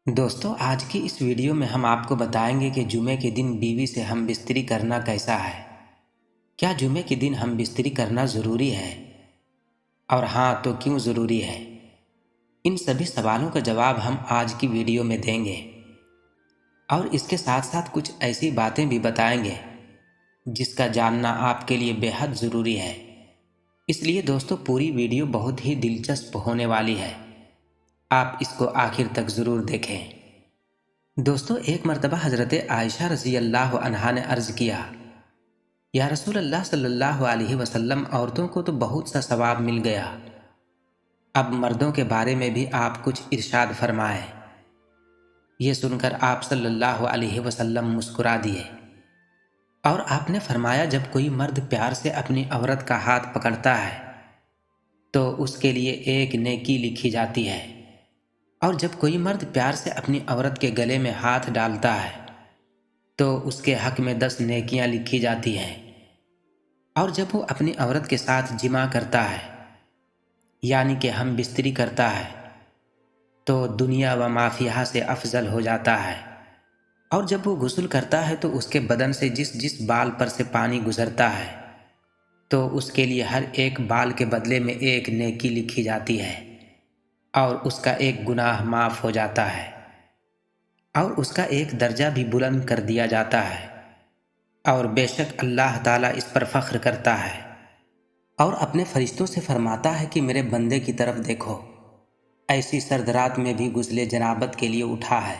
दोस्तों आज की इस वीडियो में हम आपको बताएंगे कि जुमे के दिन बीवी से हम बिस्तरी करना कैसा है। क्या जुमे के दिन हम बिस्तरी करना ज़रूरी है, और हाँ तो क्यों ज़रूरी है। इन सभी सवालों का जवाब हम आज की वीडियो में देंगे और इसके साथ साथ कुछ ऐसी बातें भी बताएंगे जिसका जानना आपके लिए बेहद ज़रूरी है। इसलिए दोस्तों पूरी वीडियो बहुत ही दिलचस्प होने वाली है, आप इसको आखिर तक ज़रूर देखें। दोस्तों एक मर्तबा हज़रत आयशा रज़ी अल्लाह अन्हा ने अर्ज़ किया, या रसूल अल्लाह सल्लल्लाहु अलैहि वसल्लम, औरतों को तो बहुत सा सवाब मिल गया, अब मर्दों के बारे में भी आप कुछ इरशाद फरमाएं। ये सुनकर आप सल्लल्लाहु अलैहि वसल्लम मुस्कुरा दिए और आपने फरमाया, जब कोई मर्द प्यार से अपनी औरत का हाथ पकड़ता है तो उसके लिए एक नेकी लिखी जाती है, और जब कोई मर्द प्यार से अपनी औरत के गले में हाथ डालता है तो उसके हक में 10 नेकियां लिखी जाती हैं, और जब वो अपनी औरत के साथ जिमा करता है यानी कि हम बिस्तरी करता है तो दुनिया व माफिया से अफजल हो जाता है, और जब वो गुस्ल करता है तो उसके बदन से जिस जिस बाल पर से पानी गुजरता है तो उसके लिए हर एक बाल के बदले में एक नेकी लिखी जाती है, और उसका एक गुनाह माफ़ हो जाता है, और उसका एक दर्जा भी बुलंद कर दिया जाता है। और बेशक अल्लाह ताला इस पर फ़ख्र करता है और अपने फरिश्तों से फरमाता है कि मेरे बंदे की तरफ देखो, ऐसी सर्द रात में भी गुस्ले जनाबत के लिए उठा है,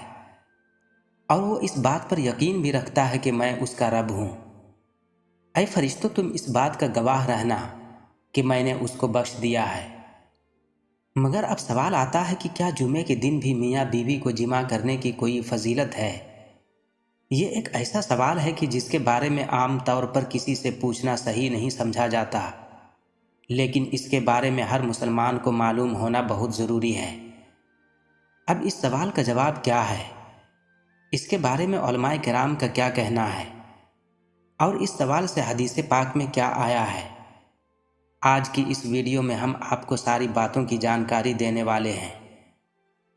और वो इस बात पर यकीन भी रखता है कि मैं उसका रब हूँ। ऐ फरिश्तों, तुम इस बात का गवाह रहना कि मैंने उसको बख्श दिया है। मगर अब सवाल आता है कि क्या जुमे के दिन भी मियाँ बीवी को जिमा करने की कोई फजीलत है। ये एक ऐसा सवाल है कि जिसके बारे में आम तौर पर किसी से पूछना सही नहीं समझा जाता, लेकिन इसके बारे में हर मुसलमान को मालूम होना बहुत ज़रूरी है। अब इस सवाल का जवाब क्या है, इसके बारे में उलमाए किराम का क्या कहना है, और इस सवाल से हदीस पाक में क्या आया है, आज की इस वीडियो में हम आपको सारी बातों की जानकारी देने वाले हैं।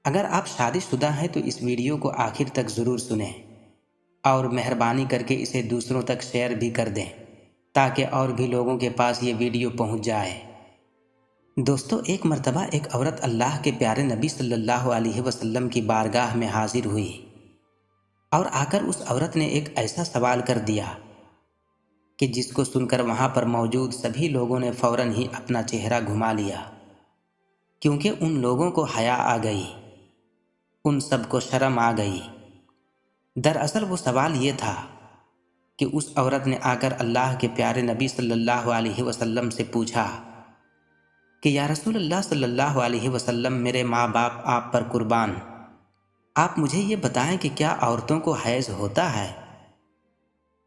अगर आप शादीशुदा हैं तो इस वीडियो को आखिर तक ज़रूर सुनें और मेहरबानी करके इसे दूसरों तक शेयर भी कर दें ताकि और भी लोगों के पास ये वीडियो पहुंच जाए। दोस्तों एक मर्तबा एक औरत अल्लाह के प्यारे नबी सल्लल्लाहु अलैहि वसल्लम की बारगाह में हाजिर हुई और आकर उस औरत ने एक ऐसा सवाल कर दिया कि जिसको सुनकर वहाँ पर मौजूद सभी लोगों ने फ़ौरन ही अपना चेहरा घुमा लिया, क्योंकि उन लोगों को हया आ गई, उन सबको शर्म आ गई। दरअसल वो सवाल ये था कि उस औरत ने आकर अल्लाह के प्यारे नबी सल्लल्लाहु अलैहि वसल्लम से पूछा कि या रसूल अल्लाह सल्लल्लाहु अलैहि वसल्लम, मेरे माँ बाप आप पर कुर्बान, आप मुझे ये बताएं कि क्या औरतों को हैज़ होता है।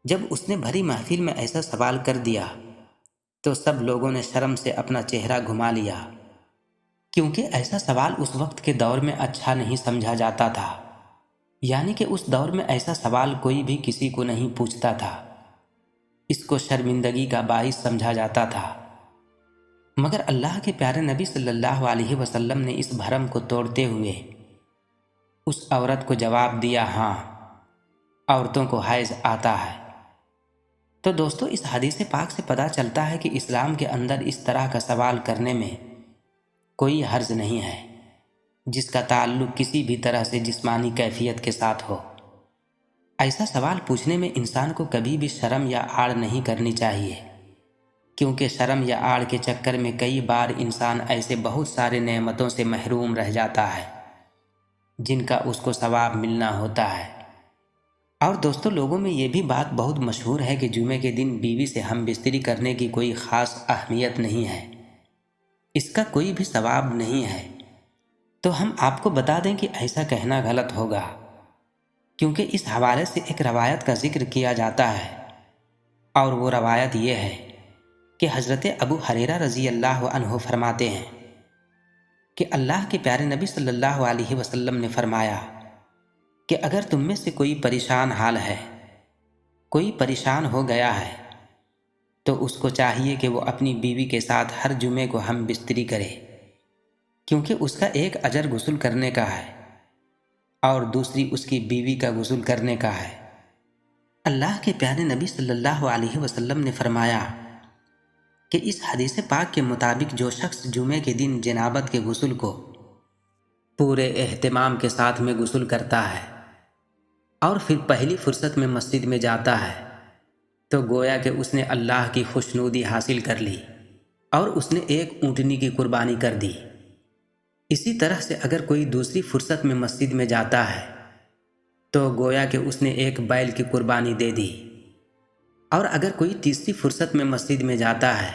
जब उसने भरी महफिल में ऐसा सवाल कर दिया तो सब लोगों ने शर्म से अपना चेहरा घुमा लिया, क्योंकि ऐसा सवाल उस वक्त के दौर में अच्छा नहीं समझा जाता था, यानी कि उस दौर में ऐसा सवाल कोई भी किसी को नहीं पूछता था, इसको शर्मिंदगी का बाइस समझा जाता था। मगर अल्लाह के प्यारे नबी सल्लल्लाहु अलैहि वसल्लम ने इस भरम को तोड़ते हुए उस औरत को जवाब दिया, हाँ, औरतों को हैज़ आता है। तो दोस्तों इस हदीस पाक से पता चलता है कि इस्लाम के अंदर इस तरह का सवाल करने में कोई हर्ज नहीं है जिसका ताल्लुक़ किसी भी तरह से जिस्मानी कैफियत के साथ हो। ऐसा सवाल पूछने में इंसान को कभी भी शर्म या आड़ नहीं करनी चाहिए, क्योंकि शर्म या आड़ के चक्कर में कई बार इंसान ऐसे बहुत सारे नेमतों से महरूम रह जाता है जिनका उसको सवाब मिलना होता है। और दोस्तों लोगों में ये भी बात बहुत मशहूर है कि जुमे के दिन बीवी से हम बिस्तरी करने की कोई ख़ास अहमियत नहीं है, इसका कोई भी सवाब नहीं है। तो हम आपको बता दें कि ऐसा कहना गलत होगा, क्योंकि इस हवाले से एक रवायत का जिक्र किया जाता है, और वो रवायत ये है कि हज़रत अबू हुरैरा रज़ी अल्लाह अन्हु फरमाते हैं कि अल्लाह के प्यारे नबी सल्लल्लाहु अलैहि वसल्लम ने फरमाया कि अगर तुम में से कोई परेशान हाल है, कोई परेशान हो गया है, तो उसको चाहिए कि वो अपनी बीवी के साथ हर जुमे को हम बिस्तरी करे, क्योंकि उसका एक अजर गुस्ल करने का है اور دوسری اس کی بیوی کا غسل کرنے کا ہے۔ اللہ کے پیارے نبی صلی اللہ علیہ وسلم نے فرمایا کہ اس حدیث پاک کے مطابق جو شخص جمعے کے دن جنابت کے غسل کو پورے اہتمام کے ساتھ میں غسل کرتا ہے اور پھر پہلی فرصت میں مسجد میں جاتا ہے تو گویا کہ اس نے اللہ کی خوشنودی حاصل کر لی اور اس نے ایک اونٹنی کی قربانی کر دی۔ اسی طرح سے اگر کوئی دوسری فرصت میں مسجد میں جاتا ہے تو گویا کہ اس نے ایک بیل کی قربانی دے دی، اور اگر کوئی تیسری فرصت میں مسجد میں جاتا ہے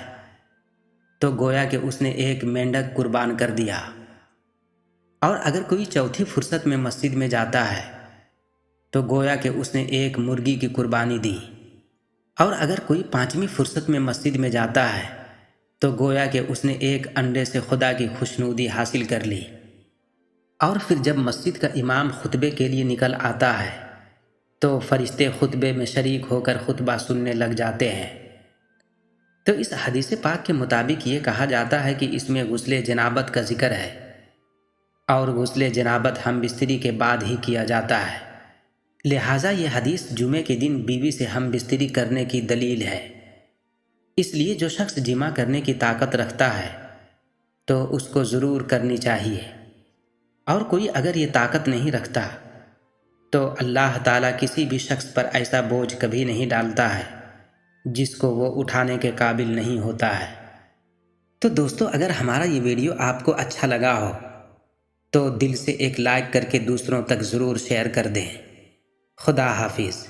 تو گویا کہ اس نے ایک مینڈک قربان کر دیا، اور اگر کوئی چوتھی فرصت میں مسجد میں جاتا ہے تو گویا کہ اس نے ایک مرغی کی قربانی دی، اور اگر کوئی پانچویں فرصت میں مسجد میں جاتا ہے تو گویا کہ اس نے ایک انڈے سے خدا کی خوشنودی حاصل کر لی۔ اور پھر جب مسجد کا امام خطبے کے لیے نکل آتا ہے تو فرشتے خطبے میں شریک ہو کر خطبہ سننے لگ جاتے ہیں۔ تو اس حدیث پاک کے مطابق یہ کہا جاتا ہے کہ اس میں غسل جنابت کا ذکر ہے، اور غسل جنابت ہم بستری کے بعد ہی کیا جاتا ہے، لہٰذا یہ حدیث جمعے کے دن بیوی سے ہم بستری کرنے کی دلیل ہے۔ اس لیے جو شخص جمع کرنے کی طاقت رکھتا ہے تو اس کو ضرور کرنی چاہیے، اور کوئی اگر یہ طاقت نہیں رکھتا تو اللہ تعالیٰ کسی بھی شخص پر ایسا بوجھ کبھی نہیں ڈالتا ہے جس کو وہ اٹھانے کے قابل نہیں ہوتا ہے۔ تو دوستو، اگر ہمارا یہ ویڈیو آپ کو اچھا لگا ہو تو دل سے ایک لائک کر کے دوسروں تک ضرور شیئر کر دیں۔ خدا حافظ۔